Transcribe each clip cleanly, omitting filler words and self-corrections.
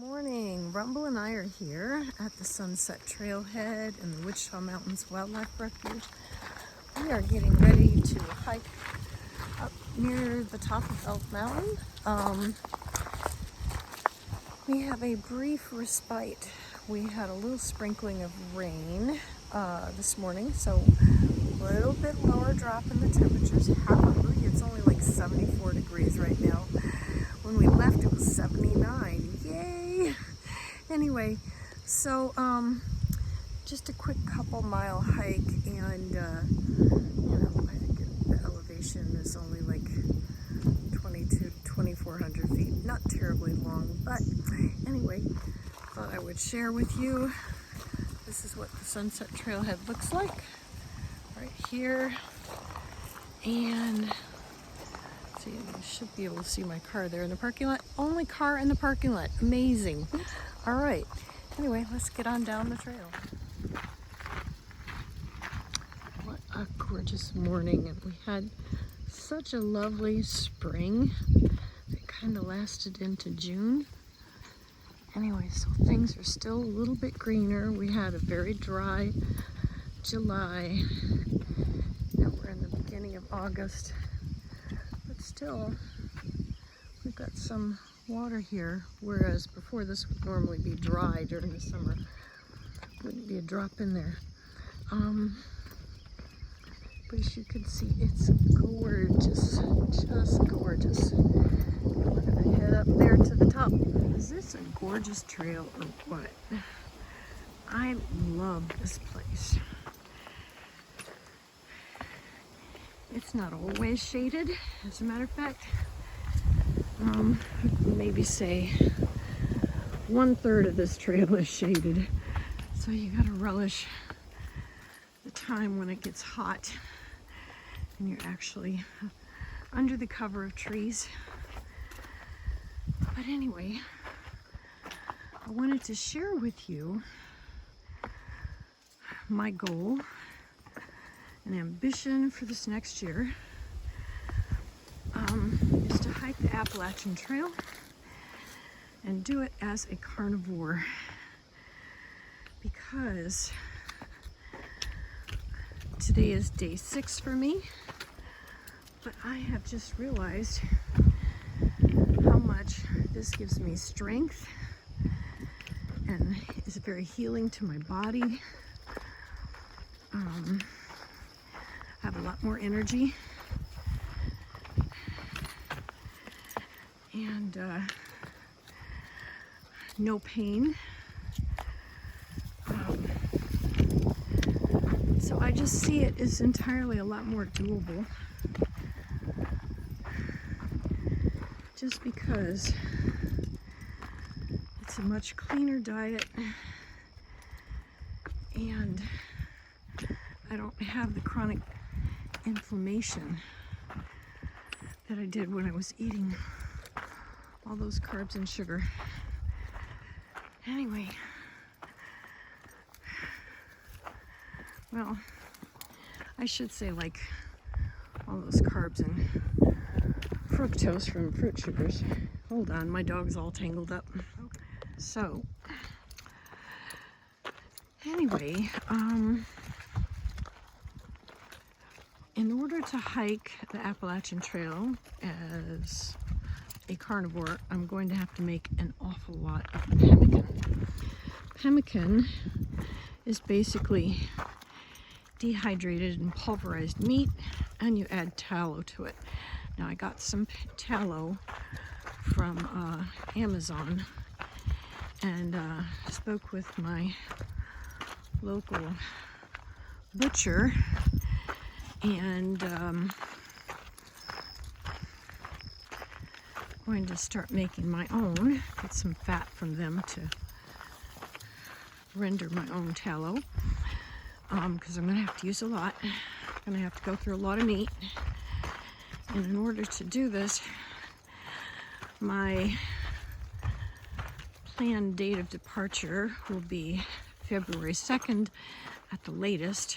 Morning. Rumble and I are here at the Sunset Trailhead in the Wichita Mountains Wildlife Refuge. We are getting ready to hike up near the top of Elk Mountain. We have a brief respite. We had a little sprinkling of rain this morning, so a little bit lower drop in the temperatures. However, it's only like 74 degrees right now. When we left, it was 79. Yay! Anyway, so just a quick couple-mile hike, and I think the elevation is only like 2,400 feet. Not terribly long, but anyway, thought I would share with you. This is what the Sunset Trailhead looks like right here, and see, you should be able to see my car there in the parking lot. Only car in the parking lot. Amazing. All right. Anyway, let's get on down the trail. What a gorgeous morning. And we had such a lovely spring that kind of lasted into June. Anyway, so things are still a little bit greener. We had a very dry July. Now we're in the beginning of August. Still, we've got some water here, whereas before this would normally be dry during the summer. Wouldn't be a drop in there. But as you can see, it's gorgeous, just gorgeous. We're gonna head up there to the top. Is this a gorgeous trail or what? I love this place. It's not always shaded. As a matter of fact, maybe say 1/3 of this trail is shaded. So you gotta relish the time when it gets hot and you're actually under the cover of trees. But anyway, I wanted to share with you my goal, an ambition for this next year, is to hike the Appalachian Trail and do it as a carnivore, because today is day 6 for me, but I have just realized how much this gives me strength and is very healing to my body. Have a lot more energy, and no pain. So I just see it as entirely a lot more doable, just because it's a much cleaner diet and I don't have the chronic inflammation that I did when I was eating all those carbs and sugar. Anyway, well, I should say like all those carbs and fructose from fruit sugars. Hold on, my dog's all tangled up. So, anyway, in order to hike the Appalachian Trail as a carnivore, I'm going to have to make an awful lot of pemmican. Pemmican is basically dehydrated and pulverized meat, and you add tallow to it. Now I got some tallow from Amazon, and spoke with my local butcher, and going to start making my own. Get some fat from them to render my own tallow, because I'm going to have to use a lot. I'm going to have to go through a lot of meat, and in order to do this, my planned date of departure will be February 2nd at the latest.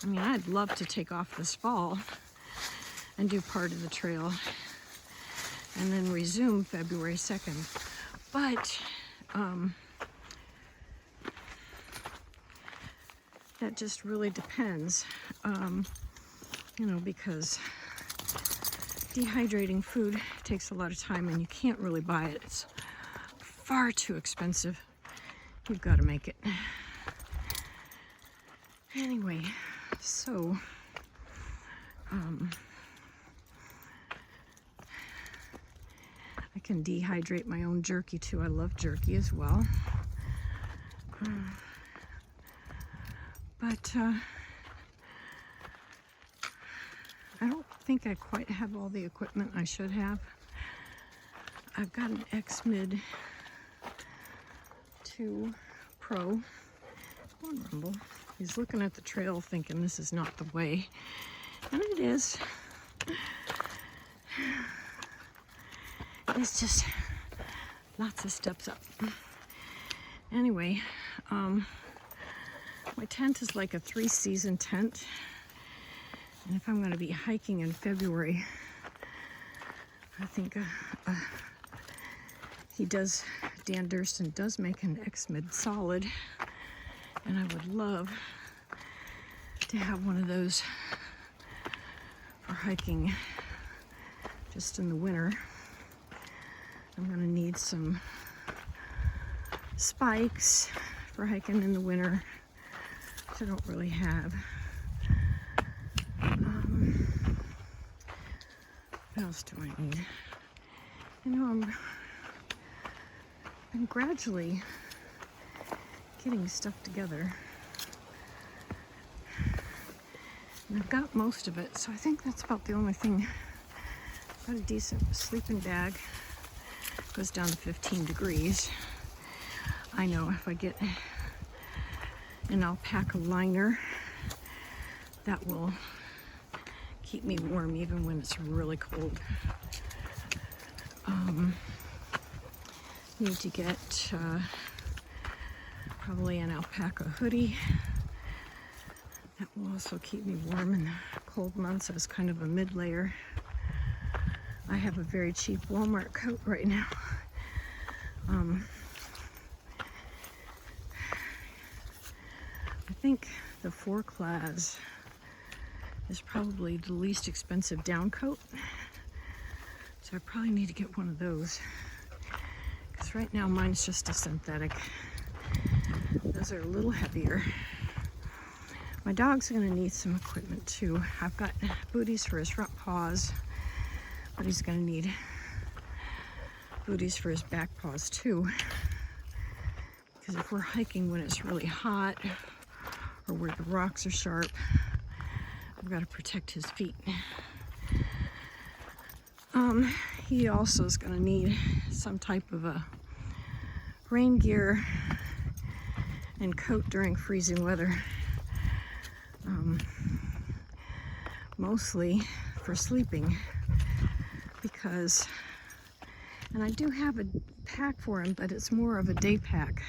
I mean, I'd love to take off this fall and do part of the trail and then resume February 2nd. But that just really depends, you know, because dehydrating food takes a lot of time and you can't really buy it. It's far too expensive. You've got to make it. Anyway, so I can dehydrate my own jerky too. I love jerky as well. But I don't think I quite have all the equipment I should have. I've got an X-Mid 2 Pro. Come on, Rumble. He's looking at the trail thinking this is not the way. And it is. It's just lots of steps up. Anyway, my tent is like a 3-season tent. And if I'm going to be hiking in February, I think Dan Durston does make an X-Mid solid. And I would love to have one of those for hiking just in the winter. I'm going to need some spikes for hiking in the winter, which I don't really have. What else do I need? You know, I'm gradually getting stuff together. And I've got most of it, so I think that's about the only thing. I've got a decent sleeping bag. It goes down to 15 degrees. I know if I get an alpaca liner, that will keep me warm even when it's really cold. Need to get probably an alpaca hoodie. That will also keep me warm in the cold months as kind of a mid-layer. I have a very cheap Walmart coat right now. I think the 4-class is probably the least expensive down coat. So I probably need to get one of those. Because right now mine's just a synthetic. Those are a little heavier. My dog's gonna need some equipment too. I've got booties for his front paws, but he's gonna need booties for his back paws too. Because if we're hiking when it's really hot or where the rocks are sharp, I've got to protect his feet. He also is going to need some type of a rain gear and coat during freezing weather. Mostly for sleeping because, and I do have a pack for him, but it's more of a day pack.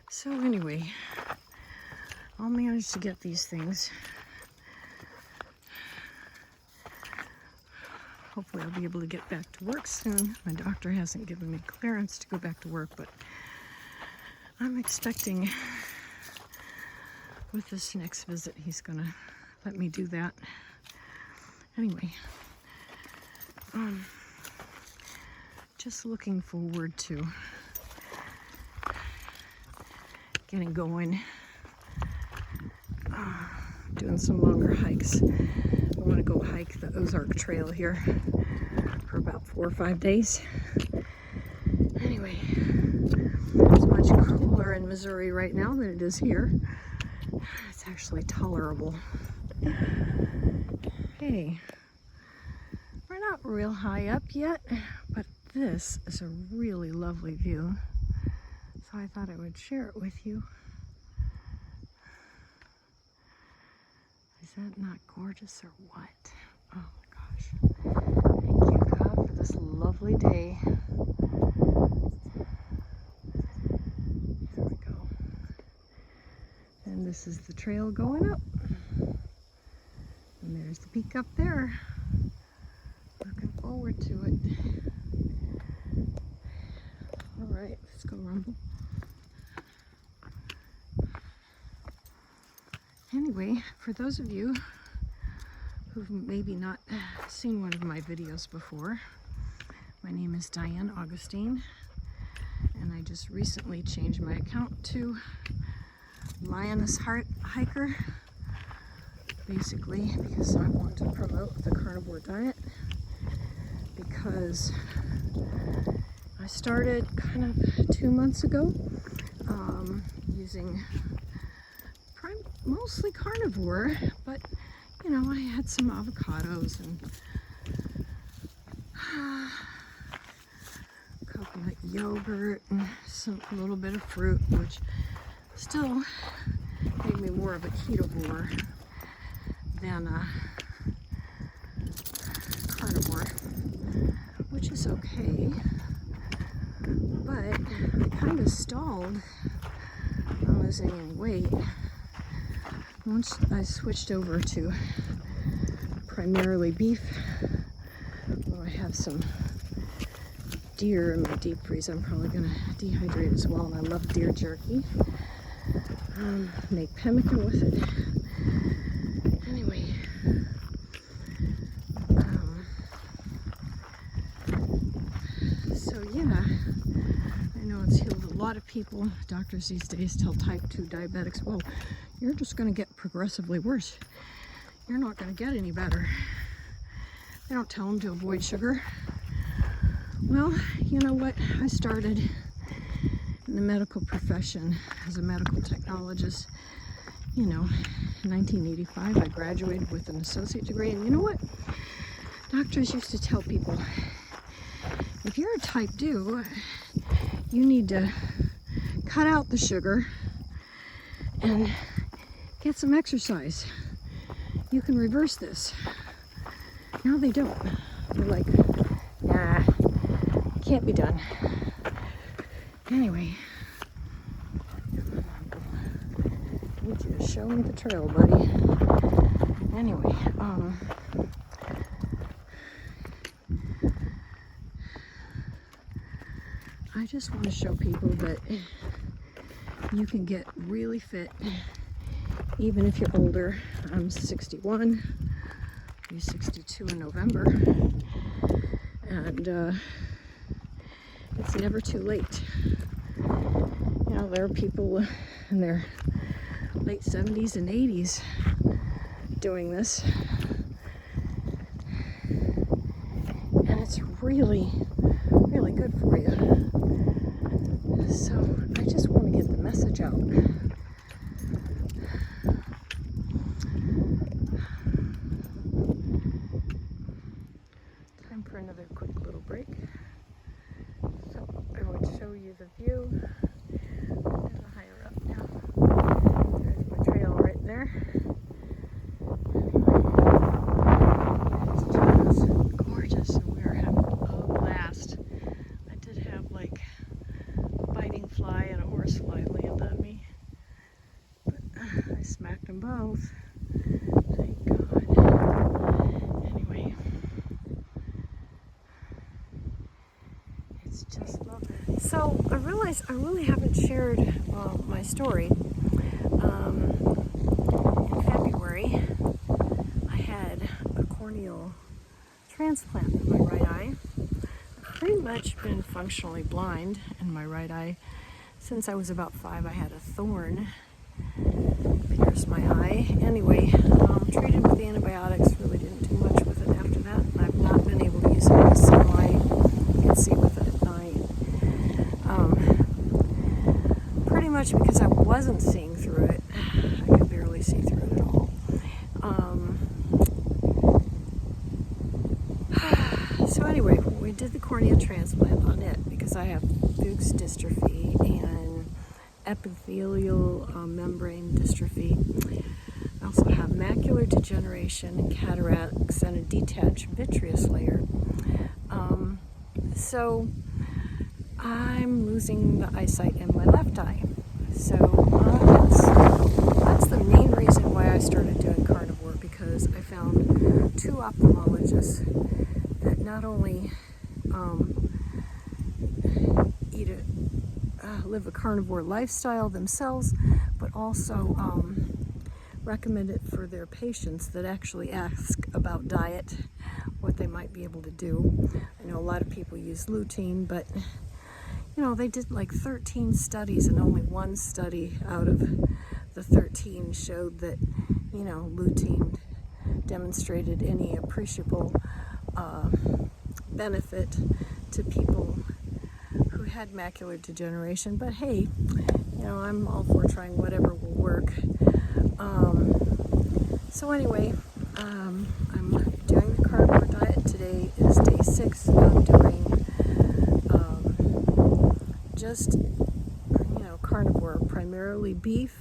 So anyway, I'll manage to get these things. Hopefully I'll be able to get back to work soon. My doctor hasn't given me clearance to go back to work, but I'm expecting with this next visit he's gonna let me do that. Anyway, just looking forward to getting going, doing some longer hikes. I want to go hike the Ozark Trail here for about 4 or 5 days. Anyway, it's much cooler in Missouri right now than it is here. It's actually tolerable. Hey, we're not real high up yet, but this is a really lovely view. So I thought I would share it with you. Is that not gorgeous or what? Oh my gosh. Thank you, God, for this lovely day. There we go. And this is the trail going up. There's the peak up there. Looking forward to it. All right, let's go rumble. Anyway, for those of you who've maybe not seen one of my videos before, my name is Diane Augustine, and I just recently changed my account to Lioness Hiker, basically because I want to promote the carnivore diet, because I started kind of 2 months ago using mostly carnivore, but you know, I had some avocados and coconut yogurt and a little bit of fruit, which still made me more of a ketovore than a carnivore, which is okay. But I kind of stalled on losing any weight once I switched over to primarily beef. Well, I have some deer in my deep freeze. I'm probably going to dehydrate as well, and I love deer jerky. Make pemmican with it. Anyway, so yeah, I know it's healed a lot of people. Doctors these days tell type 2 diabetics, well, you're just going to get progressively worse. You're not going to get any better. They don't tell them to avoid sugar. Well, you know what? I started in the medical profession as a medical technologist, you know, in 1985. I graduated with an associate degree, and you know what? Doctors used to tell people, if you're a type 2, you need to cut out the sugar and get some exercise. You can reverse this. Now they don't. They're like, nah, can't be done. Anyway, I need you to show me the trail, buddy. Anyway, I just want to show people that you can get really fit even if you're older. I'm 61, I'll be 62 in November, and it's never too late. You know, there are people in their late 70s and 80s doing this, and it's really, really good for you. So I just want to get the message out. Time for another quick little break. So I would show you the view. A little higher up now. There's my trail right there. Anyway, it's just gorgeous, and we are having a blast. I did have like a biting fly and a horsefly land on me, but I smacked them both. Thank God. Anyway, it's just lovely. So I realized I really haven't shared my story. In February, I had a corneal transplant in my right eye. I've pretty much been functionally blind in my right eye since I was about 5. I had a thorn pierce my eye. Anyway, treated with antibiotics, really didn't do much with it after that. I've not been able to use it in the sunlight. You can see with it at night. Pretty much because I wasn't seeing through it. I could barely see through it at all. So anyway, we did the cornea transplant on it because I have Fuchs dystrophy and epithelial membrane dystrophy. I also have macular degeneration and cataracts and a detached vitreous layer. So I'm losing the eyesight in my left eye. So that's the main reason why I started doing carnivore, because I found two ophthalmologists that not only live a carnivore lifestyle themselves, but also recommend it for their patients that actually ask about diet, what they might be able to do. I know a lot of people use lutein, but you know, they did like 13 studies and only one study out of the 13 showed that, you know, lutein demonstrated any appreciable benefit to people who had macular degeneration. But hey, you know, I'm all for trying whatever will work. So anyway, I'm doing the carnivore diet. Today is day 6 of doing just, you know, carnivore, primarily beef,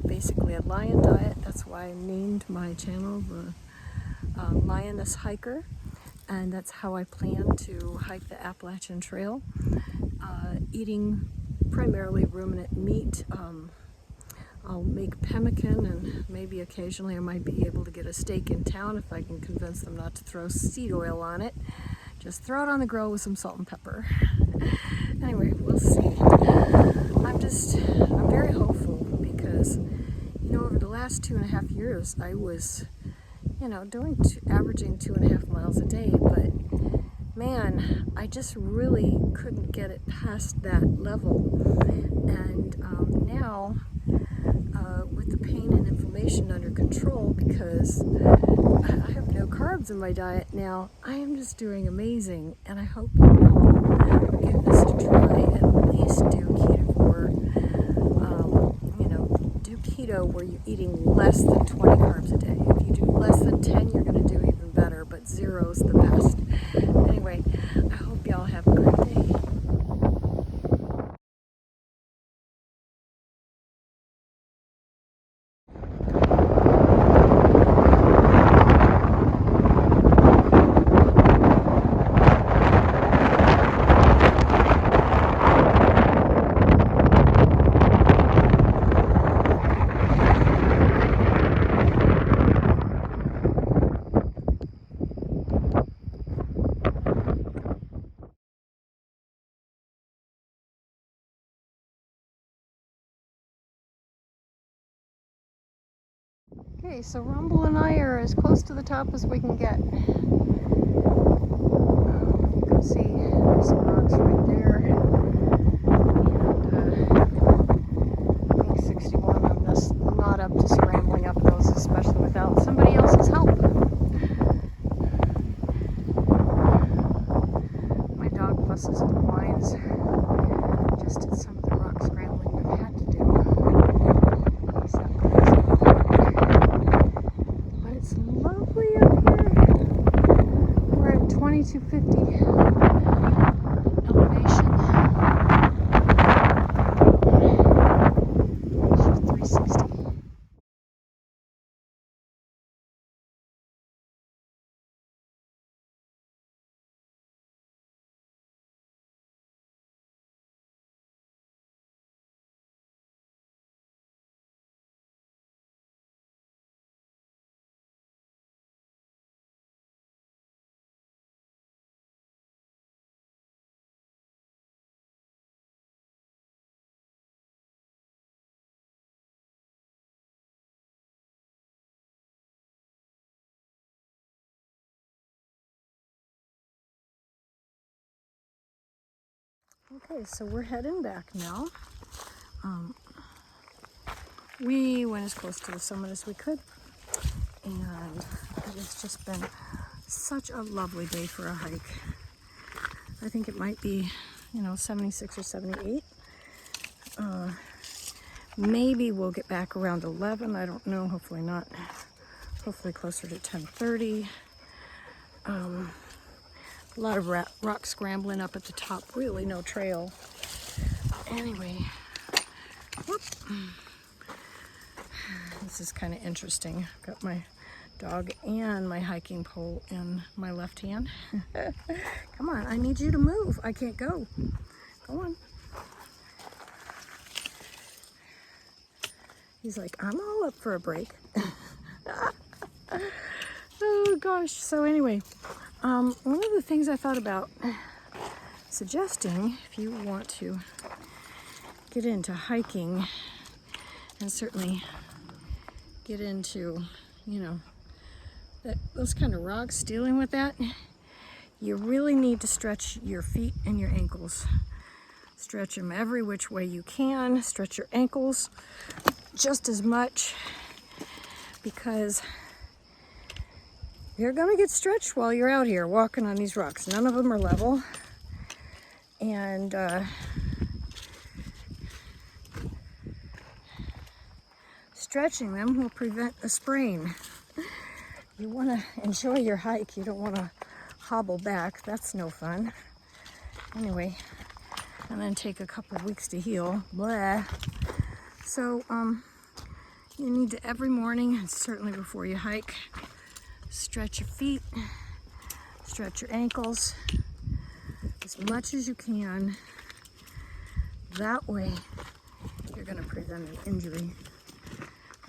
basically a lion diet. That's why I named my channel the Lioness Hiker, and that's how I plan to hike the Appalachian Trail, eating primarily ruminant meat. I'll make pemmican, and maybe occasionally I might be able to get a steak in town if I can convince them not to throw seed oil on it. Just throw it on the grill with some salt and pepper. Anyway, we'll see. I'm very hopeful because, you know, over the last 2.5 years, I was, you know, averaging 2.5 miles a day, but man, I just really couldn't get it past that level. And now, with the pain and inflammation under control, because I have no carbs in my diet now, I am just doing amazing, and I hope you all give this a try. At least do keto, you know, do keto where you're eating less than 20 carbs a day. If you do less than 10, you're going to do even better, but 0 is the best. Anyway, I hope y'all have a great day. Okay, so Rumble and I are as close to the top as we can get. You can see there's some rocks right there. And I think 61, I'm just not up to scrambling up those, especially without somebody else's help. My dog fusses and whines just at some of the rock scrambling I've had to do. He's not crazy. But it's lovely up here. We're at 2250 elevation. 360. Okay, so we're heading back now. We went as close to the summit as we could, and it has just been such a lovely day for a hike. I think it might be, you know, 76 or 78. Maybe we'll get back around 11. I don't know. Hopefully not. Hopefully closer to 10:30. A lot of rock scrambling up at the top. Really no trail. Anyway, whoop. This is kind of interesting. I've got my dog and my hiking pole in my left hand. Come on, I need you to move. I can't go. Go on. He's like, I'm all up for a break. gosh. So anyway, one of the things I thought about suggesting, if you want to get into hiking and certainly get into, you know, those kind of rocks, dealing with that, you really need to stretch your feet and your ankles. Stretch them every which way you can. Stretch your ankles just as much, because you're gonna get stretched while you're out here walking on these rocks. None of them are level. And stretching them will prevent a sprain. You wanna enjoy your hike. You don't wanna hobble back. That's no fun. Anyway, and then take a couple of weeks to heal. Blah. So, you need to every morning, and certainly before you hike, stretch your feet, stretch your ankles as much as you can. That way, you're going to prevent an injury.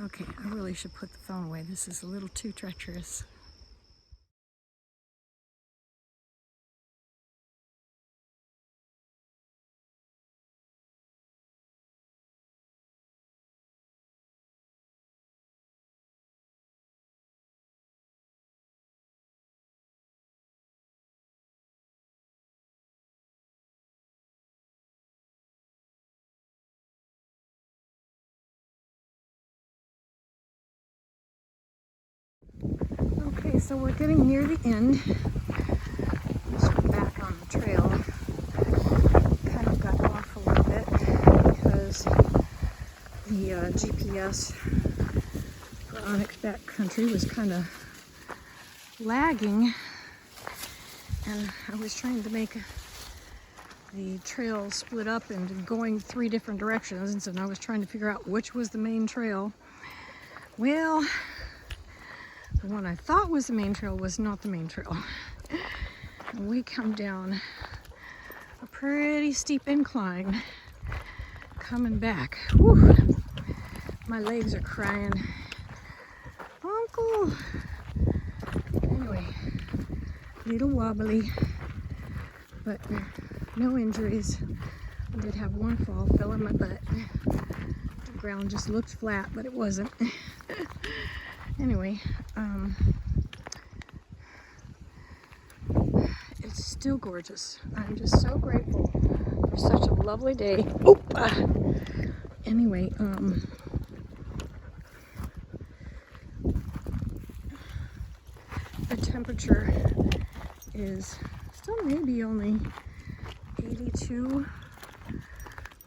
Okay, I really should put the phone away. This is a little too treacherous. Okay, so we're getting near the end. Just back on the trail. Kind of got off a little bit because the GPS for Onyx Backcountry was kind of lagging, and I was trying to make the trail split up into going 3 different directions, and so I was trying to figure out which was the main trail. Well, the one I thought was the main trail was not the main trail. And we come down a pretty steep incline coming back. Whew. My legs are crying. Uncle! Anyway, a little wobbly, but no injuries. I did have one fall, fell on my butt. The ground just looked flat, but it wasn't. Anyway, it's still gorgeous. I'm just so grateful for such a lovely day. Oh, anyway, the temperature is still maybe only 82.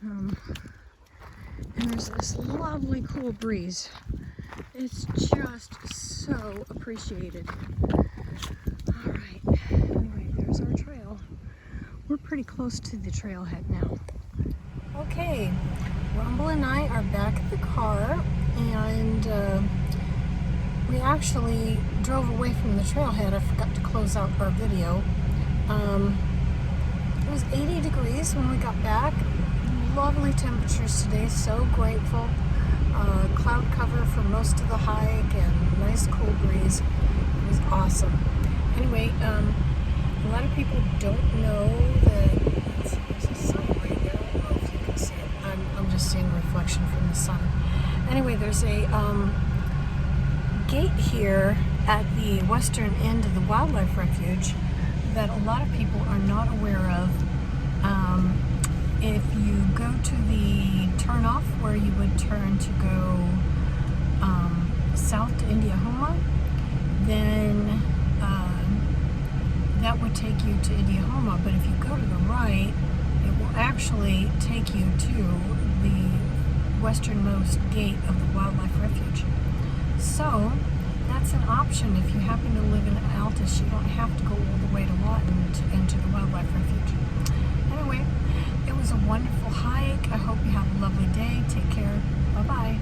And there's this lovely cool breeze. It's just so appreciated. All right, anyway, there's our trail. We're pretty close to the trailhead now. Okay, Rumble and I are back at the car, and we actually drove away from the trailhead. I forgot to close out our video. It was 80 degrees when we got back. Lovely temperatures today, so grateful. Cloud cover for most of the hike and nice cool breeze. It was awesome. Anyway, a lot of people don't know that there's a sun right there. I don't know if you can see it. I'm just seeing a reflection from the sun. Anyway, there's a gate here at the western end of the wildlife refuge that a lot of people are not aware of. If you go to the turnoff where you would turn to go south to Indiahoma, then that would take you to Indiahoma. But if you go to the right, it will actually take you to the westernmost gate of the wildlife refuge. So that's an option if you happen to live in Altus. You don't have to go all the way to Lawton into the wildlife refuge. Anyway, it was a wonderful hike. I hope you have a lovely day. Take care. Bye-bye.